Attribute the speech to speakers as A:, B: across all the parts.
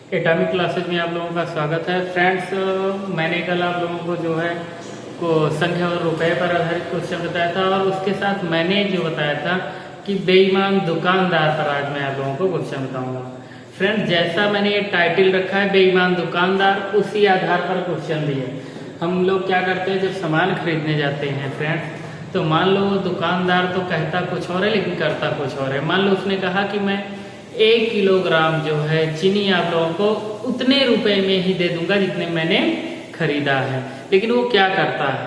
A: Atomic classes में आप लोगों का स्वागत है। फ्रेंड्स, मैंने कल आप लोगों को जो है को संख्या और रुपए पर आधारित क्वेश्चन बताया था और उसके साथ मैंने जो बताया था कि बेईमान दुकानदार पर आज मैं आप लोगों को क्वेश्चन बताऊंगा। फ्रेंड्स, जैसा मैंने ये टाइटल रखा है बेईमान दुकानदार, उसी आधार पर क्वेश्चन भी है। हम लोग क्या करते हैं, जब सामान खरीदने जाते हैं फ्रेंड्स, तो मान लो दुकानदार तो कहता कुछ और है लेकिन करता कुछ और है। मान लो उसने कहा कि मैं 1 किलोग्राम जो है चीनी आप लोगों को उतने रुपए में ही दे दूंगा जितने मैंने खरीदा है, लेकिन वो क्या करता है,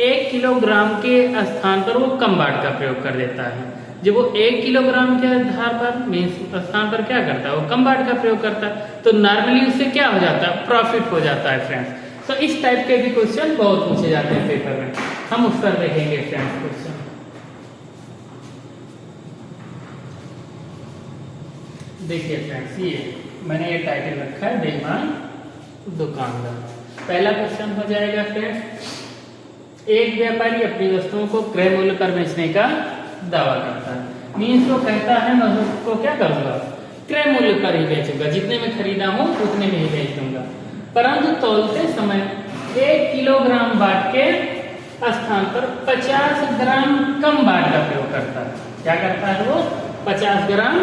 A: 1 किलोग्राम के स्थान पर वो कम बाट का प्रयोग कर देता है। जब वो 1 किलोग्राम के आधार पर मीन्स स्थान पर क्या करता है, वो कम बाट का प्रयोग करता है, तो नॉर्मली उससे क्या हो जाता है, प्रॉफिट हो जाता है फ्रेंड्स। तो इस टाइप के भी क्वेश्चन बहुत पूछे जाते हैं पेपर में, हम उस पर देखेंगे फ्रेंड्स क्वेश्चन। देखिए फ्रेंड्स, ये मैंने ये टाइटल रखा है बेईमान दुकानदार। पहला क्वेश्चन हो जाएगा फ्रेंड्स, एक व्यापारी अपनी वस्तुओं को क्रय मूल्य पर बेचने का दावा करता है। मीन्स वो कहता है मैं उसको क्या करूंगा, क्रय मूल्य पर ही बेचूंगा, जितने में खरीदा हूं उतने में ही बेच दूंगा। परंतु तौलते समय 1 किलोग्राम बाट के स्थान पर 50 ग्राम कम बाट का प्रयोग करता है। क्या करता है वो, 50 ग्राम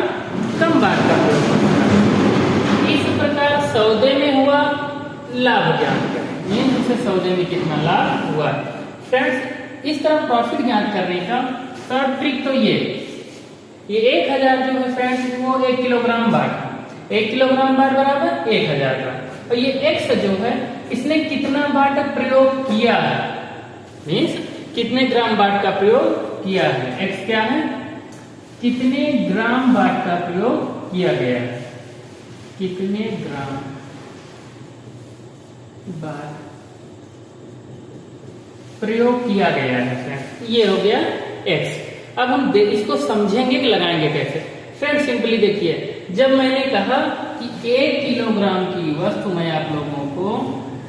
A: कम बाट का प्रयोग करता है। इस प्रकार सौदे में हुआ लाभ ज्ञात करें, मीन्स उसे सौदे में कितना लाभ हुआ। फ्रेंड्स, इस तरह प्रॉफिट ज्ञात करने का शॉर्ट ट्रिक तो ये 1000 जो है फ्रेंड्स वो 1 किलोग्राम बाट, 1 किलोग्राम बाट बराबर 1000 ग्राम, और ये x जो है इसने कितना बाट प्रयोग किया है, मीन्स कितने ग्राम बाट का प्रयोग किया है। x क्या है, कितने ग्राम बाट का प्रयोग किया गया है, कितने ग्राम बाट प्रयोग किया गया है फ्रेंड्स, ये हो गया x। अब हम इसको समझेंगे कि लगाएंगे कैसे। फ्रेंड्स सिंपली देखिए, जब मैंने कहा कि 1 किलोग्राम की वस्तु मैं आप लोगों को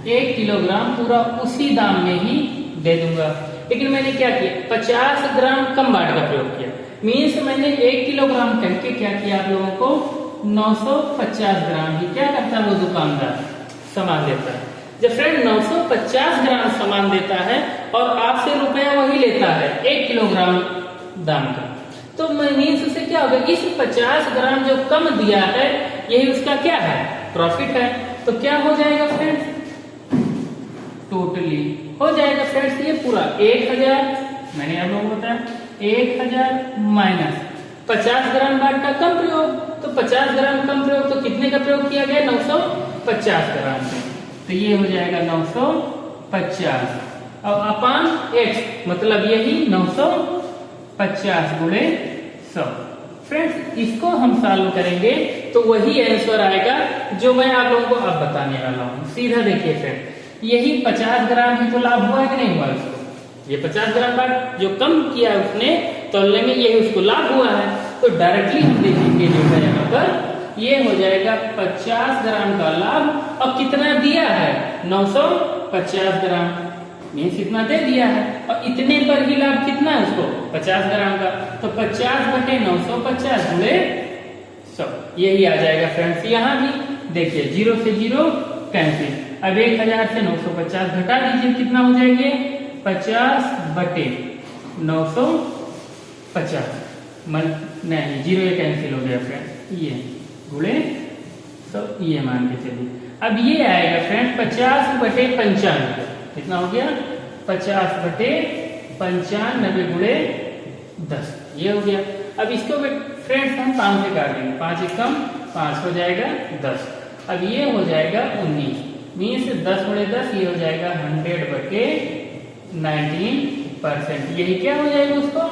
A: 1 किलोग्राम पूरा उसी दाम में ही दे दूंगा, लेकिन मैंने क्या किया, 50 ग्राम कम बाट का प्रयोग किया। मीन्स मैंने 1 किलोग्राम कह के क्या किया, आप लोगों को 950 ग्राम ही क्या करता है वो दुकानदार सामान देता है। जब फ्रेंड 950 ग्राम सामान देता है और आपसे रुपया वही लेता है 1 किलोग्राम दाम का, तो मीन्स उसे क्या होगा, इस 50 ग्राम जो कम दिया है यही उसका क्या है, प्रॉफिट है। तो क्या हो जाएगा फ्रेंड्स, टोटली हो जाएगा फ्रेंड्स ये पूरा 1000, मैंने आप लोगों को बताया 1000 माइनस 50 ग्राम बाट का कम प्रयोग, तो 50 ग्राम कम प्रयोग तो कितने का प्रयोग किया गया, 950 ग्राम का, तो ये हो जाएगा 950 और अपान x मतलब यही 950 गुणे 100। फ्रेंड्स इसको हम सॉल्व करेंगे तो वही आंसर आएगा जो मैं आप लोगों को अब बताने वाला हूँ। सीधा देखिए फ्रेंड, यही 50 ग्राम ही तो लाभ हुआ है कि नहीं हुआ उसको, ये 50 ग्राम बाट जो कम किया उसने तौलने में यही उसको लाभ हुआ है। तो डायरेक्टली हम देखेंगे जो है यहाँ पर ये हो जाएगा 50 ग्राम का लाभ, और कितना दिया है 950 ग्राम, मीन्स इतना दे दिया है, और इतने पर ही लाभ कितना है उसको 50 ग्राम का, तो 50 बटे 950 गुणे 100 यही आ जाएगा फ्रेंड्स। यहाँ भी देखिए 0 से 0 कैंसिल, अब 1000 से 950 घटा दीजिए, कितना हो जाएंगे 50 बटे 950 नहीं 0 ये कैंसिल हो गया फ्रेंड, ये गुणे 100 ये मान के चलिए। अब ये आएगा फ्रेंड 50 बटे 95, कितना हो गया 50 बटे 95 गुणे 10 ये हो गया। अब इसको फ्रेंड्स हम 5 से काट देंगे, 5 एकम 5 हो जाएगा 10, अब ये हो जाएगा 19, मीन्स 10 गुणे 10 ये हो जाएगा 100 बटे 19%, यही क्या हो जाएगा उसको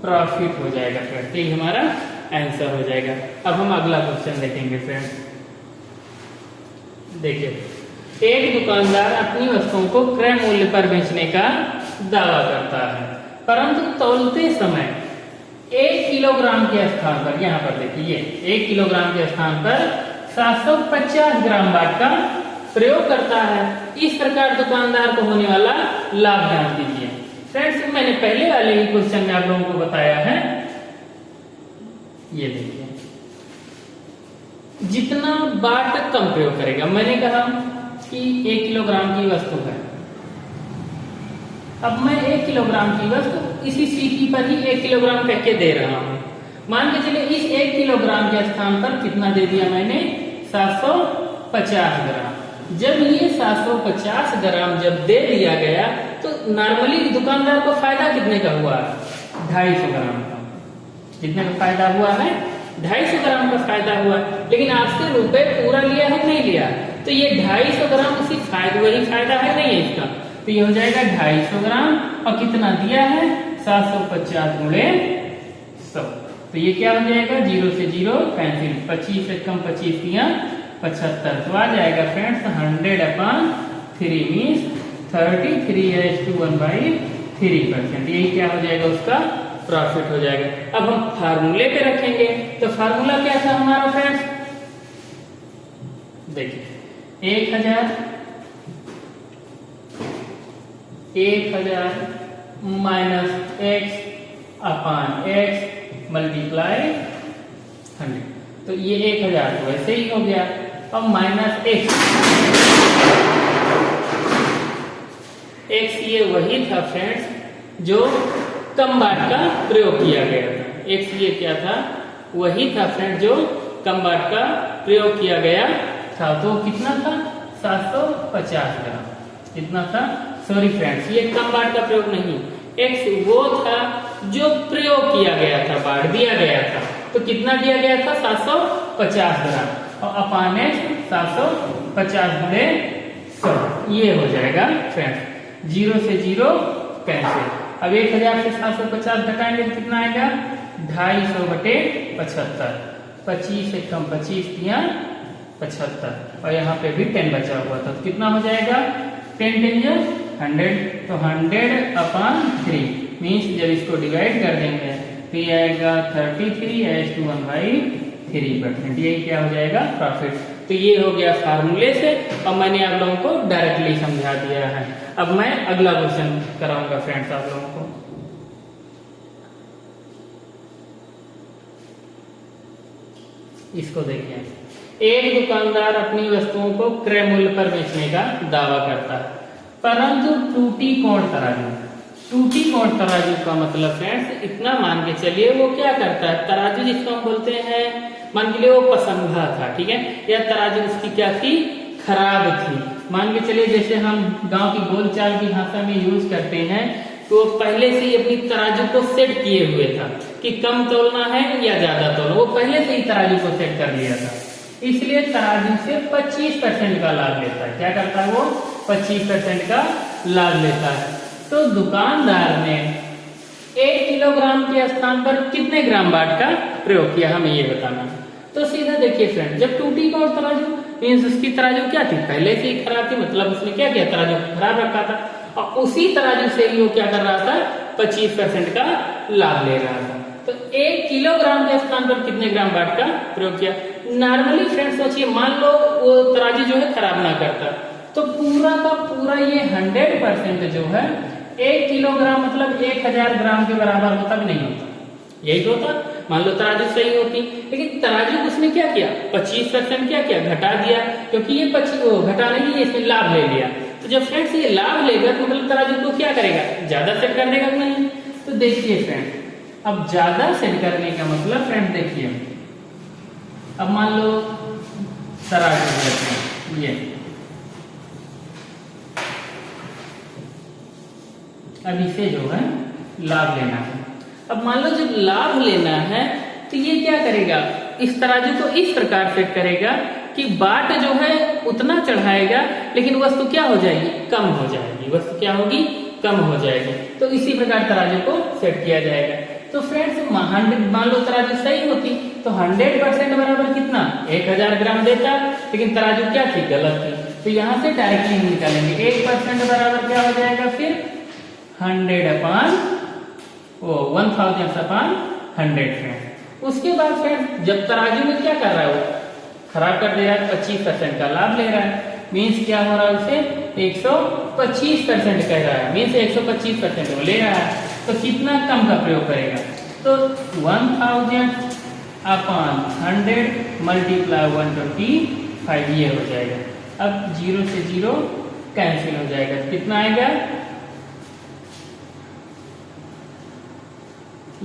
A: प्रॉफिट हो जाएगा फ्रेंड्स, यही हमारा आंसर हो जाएगा। अब हम अगला क्वेश्चन देखेंगे फ्रेंड्स। देखिए, एक दुकानदार अपनी वस्तुओं को क्रय मूल्य पर बेचने का दावा करता है, परंतु तौलते समय 1 किलोग्राम के स्थान पर, यहाँ पर देखिए 1 किलोग्राम के स्थान पर 750 ग्राम बाट का प्रयोग करता है। इस प्रकार दुकानदार को होने वाला लाभ जान दीजिए। फ्रेंड्स मैंने पहले वाले ही क्वेश्चन में आप लोगों को बताया है, ये देखिए जितना बाट कम प्रयोग करेगा। मैंने कहा कि 1 किलोग्राम की वस्तु है, अब मैं 1 किलोग्राम की वस्तु इसी सीटी पर ही 1 किलोग्राम कह के दे रहा हूं। मान के चलिए इस 1 किलोग्राम के स्थान पर कितना दे दिया मैंने, 750 ग्राम। जब ये 750 ग्राम जब दे दिया गया तो नॉर्मली दुकानदार को फायदा कितने का हुआ, 250 ग्राम का। कितने का फायदा हुआ है, 250 ग्राम का फायदा हुआ। लेकिन आपसे रुपए पूरा लिया है नहीं लिया, तो ये 250 ग्राम उसी फायदा, वही फायदा है नहीं है इसका। तो ये हो जाएगा 250 ग्राम और कितना दिया है, 750 गुणे 100। तो ये क्या हो जाएगा, 0 से 0 कैंसिल, 25 से कम 25 दिया 75। तो आ जाएगा फ्रेंड्स 100/3 मीन्स 33:1/3%। यही क्या हो जाएगा, उसका प्रॉफिट हो जाएगा। अब हम फार्मूले पे रखेंगे, तो फार्मूला क्या था हमारा फ्रेंड्स, देखिए 1000 माइनस x/x मल्टीप्लाई 100। तो ये 1000 तो वैसे ही हो गया। अब माइनस x ये वही था फ्रेंड्स जो कम बाट का प्रयोग किया गया था। x ये क्या था, वही था फ्रेंड जो कम बाट का प्रयोग किया गया था। तो कितना था, 750 ग्राम। कितना था, सॉरी फ्रेंड्स ये कम बाट का प्रयोग नहीं, x वो था जो प्रयोग किया गया था, बाट दिया गया था। तो कितना दिया गया था, 750 ग्राम और अपान x 750 गुणे 100। ये हो जाएगा फ्रेंड्स 0 से 0 कैंसिल। अब 1000 से 750 घटाएंगे तो कितना आएगा, 250/75। 25 से कम 25 दिया 75 और यहाँ पे भी 10 बचा हुआ था। तो कितना हो जाएगा, 10 10 100। तो 100/3 मीन्स जब इसको डिवाइड कर देंगे तो ये आएगा 33:1/3%। यही क्या हो जाएगा, प्रॉफिट। तो ये हो गया फार्मूले से, और मैंने आप लोगों को डायरेक्टली समझा दिया है। अब मैं अगला क्वेश्चन कराऊंगा फ्रेंड्स आप लोगों को। इसको देखिए, एक दुकानदार अपनी वस्तुओं को क्रय मूल्य पर बेचने का दावा करता है, परंतु टूटी कोण तराजू, टूटी कोण तराजू का मतलब फ्रेंड्स इतना मान के चलिए वो क्या करता है, तराजू जिसको हम बोलते हैं, मान के लिए वो पसंभा था, ठीक है, या तराजू उसकी क्या थी, खराब थी। मान के चलिए जैसे हम गांव की बोलचाल की भाषा में यूज करते हैं, तो पहले से ही अपनी तराजू को सेट किए हुए था कि कम तोलना है या ज्यादा तोलना, वो पहले से ही तराजू को सेट कर लिया था। इसलिए तराजू से 25% का लाभ लेता है। क्या करता है वो, 25% का लाभ लेता है। तो दुकानदार ने 1 किलोग्राम के स्थान पर कितने ग्राम बाट का प्रयोग किया, हमें ये बताना है। तो सीधा देखिए फ्रेंड, जब टूटी कोण तराजू मीन्स उसकी तराजू क्या थी, पहले से ही खराब थी, मतलब उसने क्या किया, तराजू खराब रखा था, और उसी तराजू से ही वो क्या कर रहा था, 25% का लाभ ले रहा था। तो 1 किलोग्राम के स्थान पर कितने ग्राम बाट का प्रयोग किया। नॉर्मली फ्रेंड्स सोचिए, मान लो वो तराजू जो है खराब ना करता, तो पूरा का पूरा ये 100% जो है 1 किलोग्राम मतलब 1000 ग्राम के बराबर होता भी नहीं होता, यही तो होता। मान लो तराजू सही होती, लेकिन तराजू उसने क्या किया, 25% क्या किया, घटा दिया, क्योंकि ये 25 घटा नहीं, इसने लाभ ले लिया। तो जब फ्रेंड्स ये लाभ लेगा तो मतलब तराजू को क्या करेगा, ज्यादा सेट कर देगा नहीं। तो देखिए फ्रेंड्स, अब ज्यादा सेट करने का मतलब फ्रेंड देखिए, अब मान लो तराजू लेते हैं, ये अब इसे जो है लाभ लेना है। अब मान लो जब लाभ लेना है तो ये क्या करेगा, इस तराजू को इस प्रकार सेट करेगा कि बाट जो है उतना चढ़ाएगा, लेकिन वस्तु क्या हो जाएगी, कम हो जाएगी, वस्तु क्या होगी, कम हो जाएगी। तो इसी प्रकार तराजू को सेट किया जाएगा। तो फ्रेंड्स मान लो तराजू सही होती तो 100% बराबर कितना, 1000 ग्राम देता, लेकिन तराजू क्या थी, गलत थी। तो यहाँ से डायरेक्टली निकालेंगे, 1% बराबर क्या हो जाएगा फिर 1000/100 फ्रेंड। उसके बाद फ्रेंड जब तराजू में क्या कर रहा है, वो खराब कर दे रहा है, 25% का लाभ ले रहा है, मीन्स क्या हो रहा है, उसे 125% कह रहा है, मीन्स 125% वो ले रहा है। तो कितना कम का प्रयोग करेगा, तो 1000 अपॉन 100 मल्टीप्लाई 125, ये हो जाएगा। अब 0 से 0 कैंसिल हो जाएगा, कितना आएगा,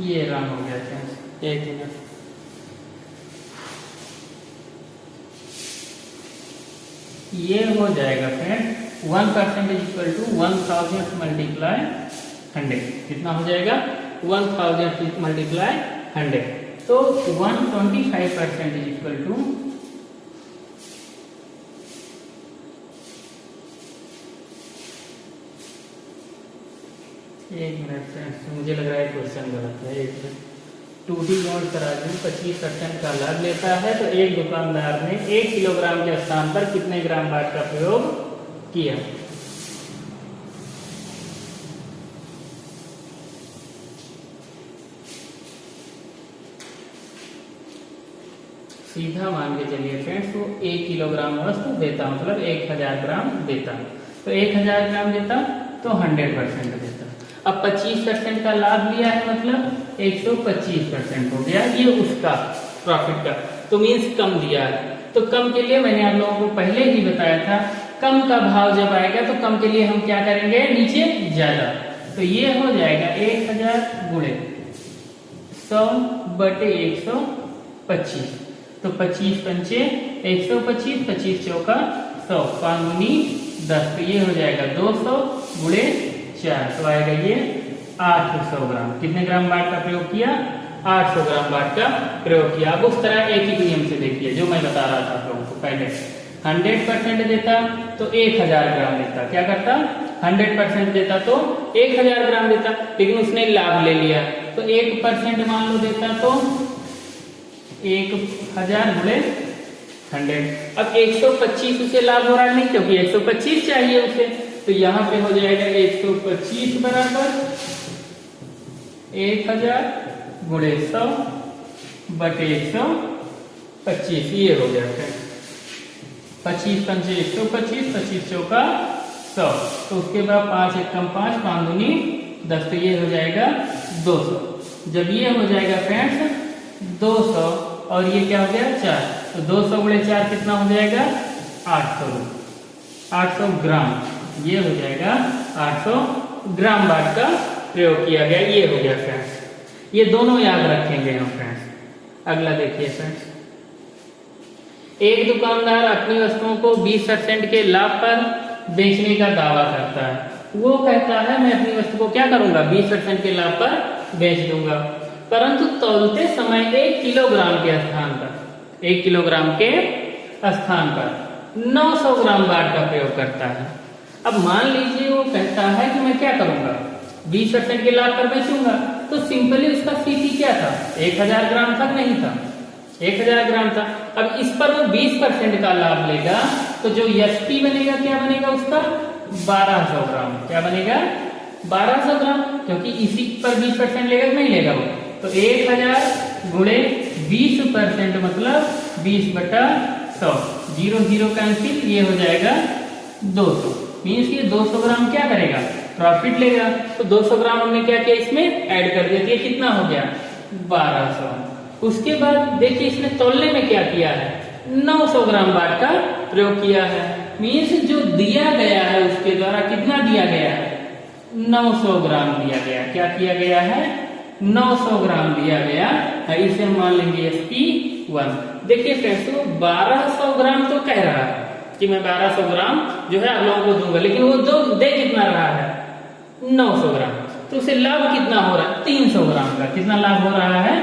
A: ये रन हो गया फ्रेंड्स। एक मिनट, ये हो जाएगा friend 1% is equal to 1000 multiply 100, कितना हो जाएगा 1000 मल्टीप्लाई 100, तो 125% is equal to 1 minute friends, मुझे लग रहा है क्वेश्चन गलत है। 2D नोट तराजू 25% का लाभ लेता है, तो एक दुकानदार ने 1 किलोग्राम के स्थान पर कितने ग्राम बाट का प्रयोग किया। सीधा मान के चलिए फ्रेंड्स, वो 1 किलोग्राम वस्तु देता, मतलब 1000 ग्राम देता, तो 1000 ग्राम देता तो 100% देता। अब 25% का लाभ लिया है, मतलब 125% हो गया, ये उसका प्रॉफिट का, तो मीन्स कम दिया है। तो कम के लिए मैंने आप लोगों को पहले ही बताया था, कम का भाव जब आएगा तो कम के लिए हम क्या करेंगे, नीचे ज्यादा, तो ये हो जाएगा 1000 गुणे 100 बटे 125, तो 25 पंचे 125, 25 चौका 100, 5 दूनी 10, तो ये हो जाएगा 200 गुणे 4, तो आएगा ये 800 ग्राम। कितने ग्राम बाट का प्रयोग किया, 800 ग्राम बाट का प्रयोग किया। अब उस तरह एक ही नियम से देखिए जो मैं बता रहा था आप लोगों को पहले, 100% देता तो 1000 ग्राम देता, क्या करता 100% देता तो 1000 ग्राम देता, लेकिन उसने लाभ ले लिया, तो 1% मान लो देता तो 1000 गुणे 100। अब 125 उसे लाभ हो रहा है नहीं, क्योंकि 125 चाहिए उसे, तो यहाँ पे हो जाएगा 125 बराबर 1000 गुणे 100 बटे 125, ये हो गया है 25 पंचे 125, 25 चौका 100, तो उसके बाद 5 एकम 5, 5 दूनी 10, तो ये हो जाएगा 200। जब ये हो जाएगा फ्रेंड्स 200 और ये क्या हो गया 4, तो 200 गुणे 4 कितना हो जाएगा 800 ग्राम, ये हो जाएगा 800 ग्राम बाट का प्रयोग किया गया, ये हो गया फ्रेंड्स। ये दोनों याद रखेंगे हम फ्रेंड्स। अगला देखिए फ्रेंड्स, एक दुकानदार अपनी वस्तुओं को 20% के लाभ पर बेचने का दावा करता है। वो कहता है मैं अपनी वस्तु को क्या करूंगा 20% के लाभ पर बेच दूंगा, परंतु तौलते समय 1 किलोग्राम के स्थान पर 1 किलोग्राम के स्थान पर 900 ग्राम बाट का प्रयोग करता है। अब मान लीजिए वो कहता है कि मैं क्या करूंगा 20% के लाभ पर बेचूंगा, तो सिंपली उसका सीपी क्या था 1000 ग्राम तक नहीं था, 1000 ग्राम था। अब इस पर वो 20% का लाभ लेगा, तो जो एसपी बनेगा क्या बनेगा उसका 1200 ग्राम, क्या बनेगा 1200 ग्राम, क्योंकि इसी पर 20% लेगा नहीं लेगा वो, तो 1000 गुणे 20% मतलब 20/100, 0 0 कैंसिल, ये हो जाएगा 200, मीन्स ये 200 ग्राम क्या करेगा प्रॉफिट लेगा। तो 200 ग्राम हमने क्या किया इसमें ऐड कर दिया, ये कितना हो गया 1200। उसके बाद देखिए इसने तौलने में क्या किया है 900 ग्राम बाट का प्रयोग किया है, मीन्स जो दिया गया है उसके द्वारा कितना दिया गया है 900 ग्राम दिया गया, क्या किया गया है 900 ग्राम दिया गया है, इसे हम मान लेंगे SP1। देखिए फ्रेंड्स तो 1200 ग्राम तो कह रहा है कि मैं 1200 ग्राम जो है आप लोगों को दूंगा, लेकिन वो दे कितना रहा है 900 ग्राम, तो उसे लाभ कितना हो रहा है 300 ग्राम का, कितना लाभ हो रहा है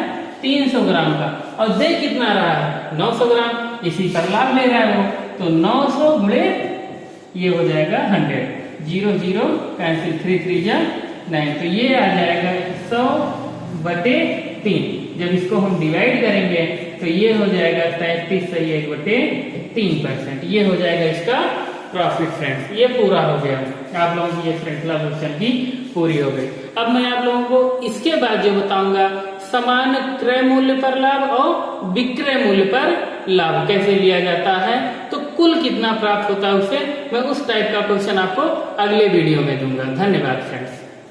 A: 300 ग्राम का, और दे कितना रहा है 900 ग्राम, इसी पर लाभ ले रहा है वो, तो 900 गुणे ये हो जाएगा 100, 0 0 कैंसिल, 3 3 जा 9, तो ये आ जाएगा 100/3। जब इसको हम डिवाइड करेंगे तो ये हो जाएगा 33/1/3%, ये हो जाएगा इसका प्रॉफिट फ्रेंड्स। ये पूरा हो गया, आप लोगों की ये श्रृंखला क्वेश्चन की पूरी हो गई। अब मैं आप लोगों को इसके बाद जो बताऊंगा समान क्रय मूल्य पर लाभ और विक्रय मूल्य पर लाभ कैसे लिया जाता है, तो कुल कितना प्राप्त होता है उसे मैं उस टाइप का क्वेश्चन आपको अगले वीडियो में दूंगा। धन्यवाद फ्रेंड्स।